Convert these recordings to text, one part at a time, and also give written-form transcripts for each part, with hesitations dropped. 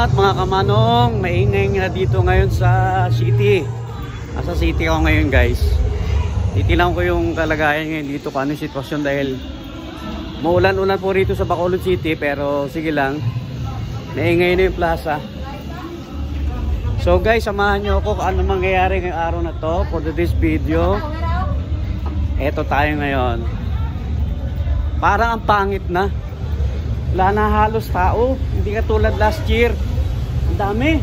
lahat mga kamanong, maingay nga dito ngayon sa city. Nasa city ako ngayon guys. Titinan ko yung kalagayan ngayon dito kung ano yung sitwasyon dahil maulan-ulan po rito sa Bacolod City, pero sige lang, maingay na yung plaza. So guys, samahan nyo ako kung ano mangyayari ngayong araw na to for this video. Eto tayo ngayon. Parang ang pangit na. Wala na halos tao. Hindi katulad last year. Ang dami.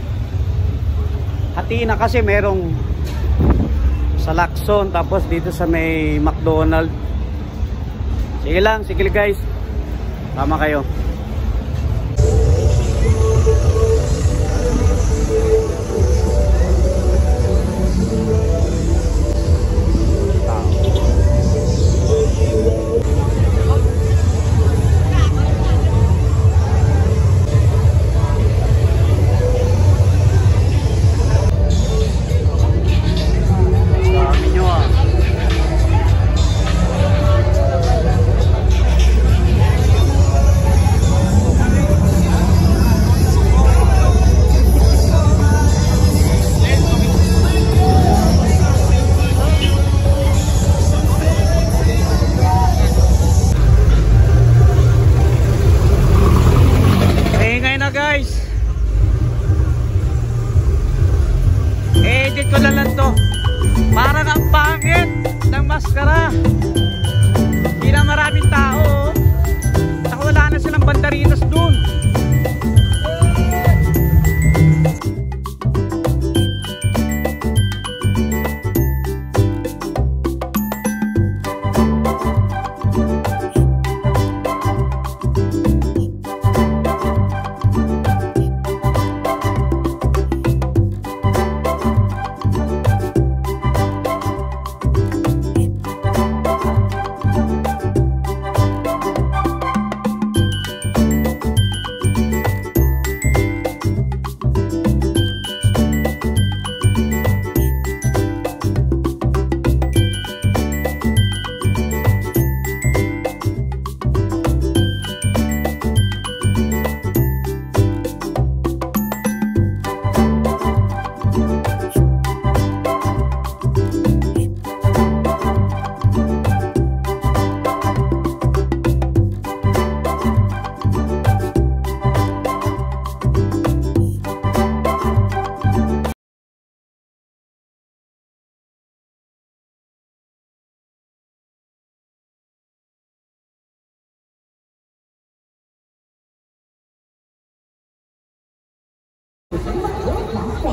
Hati na kasi merong sa Lacson, tapos dito sa may McDonald's. Sige lang guys. Tama kayo. Edit ko lang to. Parang ang pangit ng maskara. Hindi na maraming tao. Saka wala na silang bandarinas dun.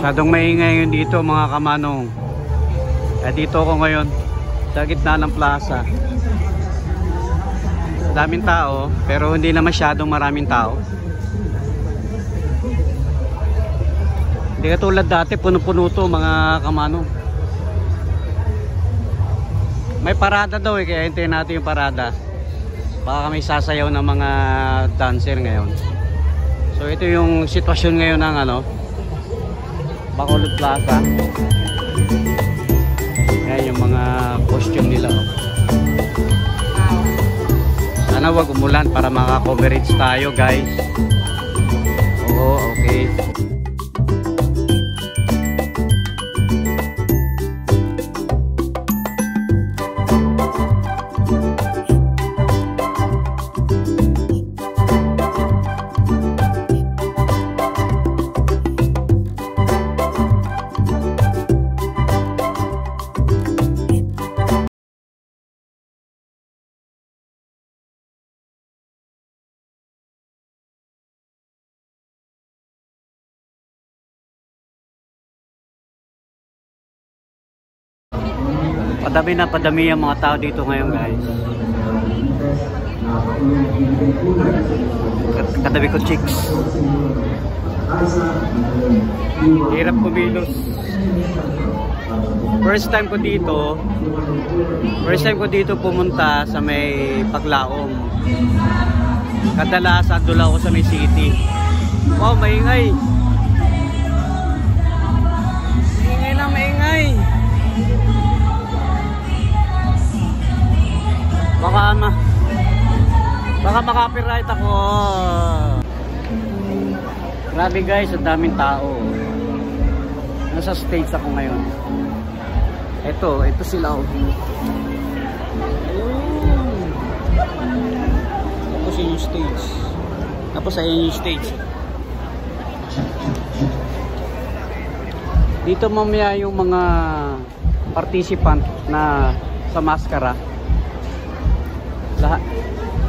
Masyadong maingay yun dito mga kamanong. Dito ako ngayon sa gitna ng plaza. Daming tao pero hindi na masyadong maraming tao. Hindi katulad dati, puno-puno to mga kamanong. May parada daw kaya hintayin natin yung parada. Baka may sasayaw ng mga dancer ngayon. So ito yung sitwasyon ngayon ng Bacolod Plaza. Ayan yung mga costume nila. Sana wag umulan para maka-coverage tayo guys. Oo, okay. Padami ang mga tao dito ngayon guys. Katabi ko chicks. Hirap kumilos. First time ko dito pumunta sa may Paglaom. Kadalasan doon ako sa may city. Wow, maingay. Maingay. Baka maka-copyright ako. Grabe guys, ang daming tao. Nasa stage ako ngayon. Ito sila. Ayun. Tapos yung stage. Tapos ayun yung stage. Dito mamaya yung mga participant na sa maskara. Lahat.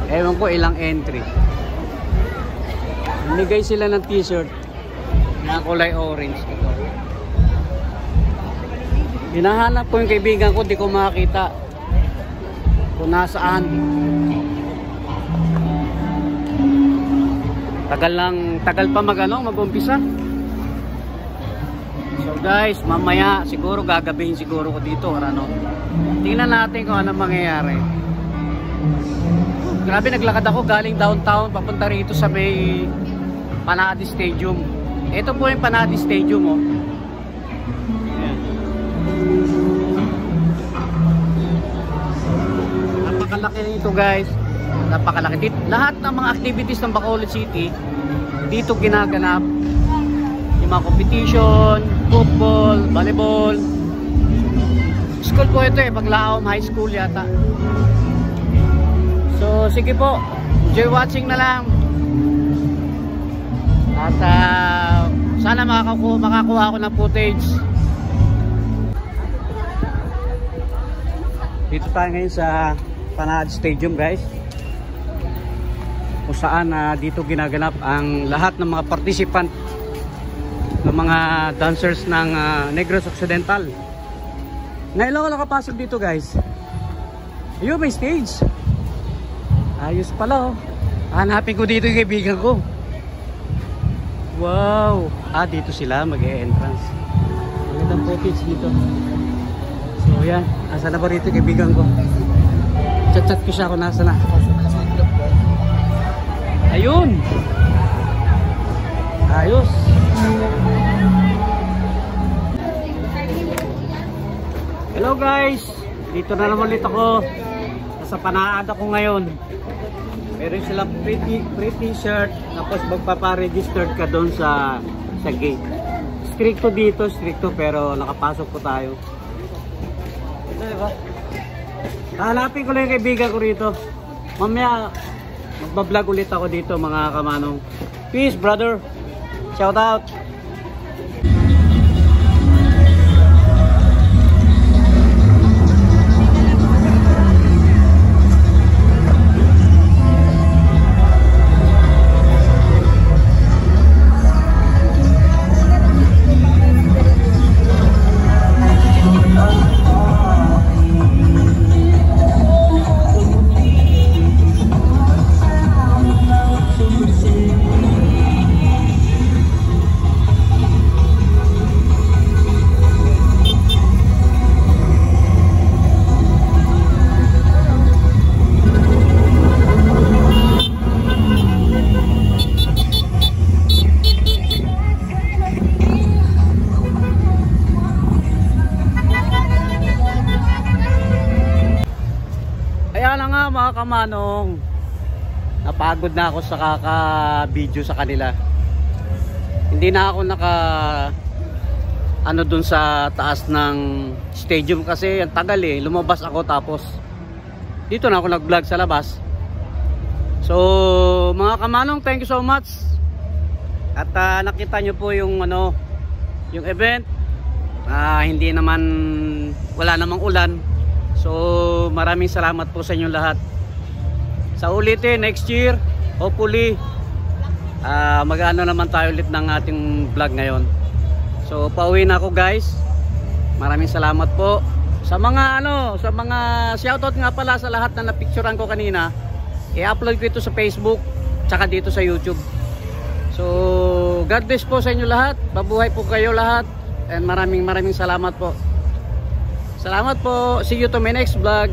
Ewan ko ilang entry. Namigay sila ng t-shirt na kulay orange. Ito. Hinahanap ko yung kaibigan ko, di ko makakita kung nasaan. Tagal pa mag-umpisa. So guys, mamaya siguro gagabihin siguro ko dito or ano. Tingnan natin kung ano mangyayari. Grabe, naglakad ako galing downtown papunta rito sa may Panadi Stadium. Ito po yung Panadi Stadium, oh. Ayan. Napakalaki nito guys. Napakalaki. Lahat ng mga activities ng Bacolod City dito ginaganap. Yung mga competition, football, volleyball. School po ito Paglaom High School yata. So sige po, enjoy watching na lang. At sana makakuha ako ng footage. Dito tayo ngayon sa Panadi Stadium guys, kung saan dito ginaganap ang lahat ng mga participant ng mga dancers ng Negros Occidental. Ngayon lang ako nakapasok dito guys. Ayun, may stage. Ayos pala, oh. Hanapin ko dito yung kaibigan ko. Wow. Dito sila mag-e-entrance. Magandang footage dito. So yan, asa na ba rito yung kaibigan ko? Chat-chat ko siya kung nasa na. Ayun. Ayos. Hello guys. Dito na naman ulit ako. Nasa Panaad ako ngayon. Meron silang free t-shirt. Tapos magpaparegistered ka doon sa gate. Stricto dito, stricto, pero nakapasok po tayo. Diba? Hanapin ko lang yung kaibigan ko rito. Mamaya magbablog ulit ako dito mga kamanong. Peace brother. Shout out. Mga kamanong, napagod na ako sa kaka-video sa kanila. Hindi na ako dun sa taas ng stadium kasi ang tagal lumabas ako tapos dito na ako nag-vlog sa labas. So mga kamanong, thank you so much. At nakita nyo po yung yung event. Hindi naman, wala namang ulan. So maraming salamat po sa inyo lahat. Sa ulitin next year, hopefully mag-ano naman tayo ulit ng ating vlog ngayon. So pauwi na ako guys. Maraming salamat po sa mga sa mga shoutout nga pala sa lahat na napicturean ko kanina. I-upload ko ito sa Facebook tsaka dito sa YouTube. So God bless po sa inyo lahat. Mabuhay po kayo lahat and maraming salamat po. Salamat po. See you to my next vlog.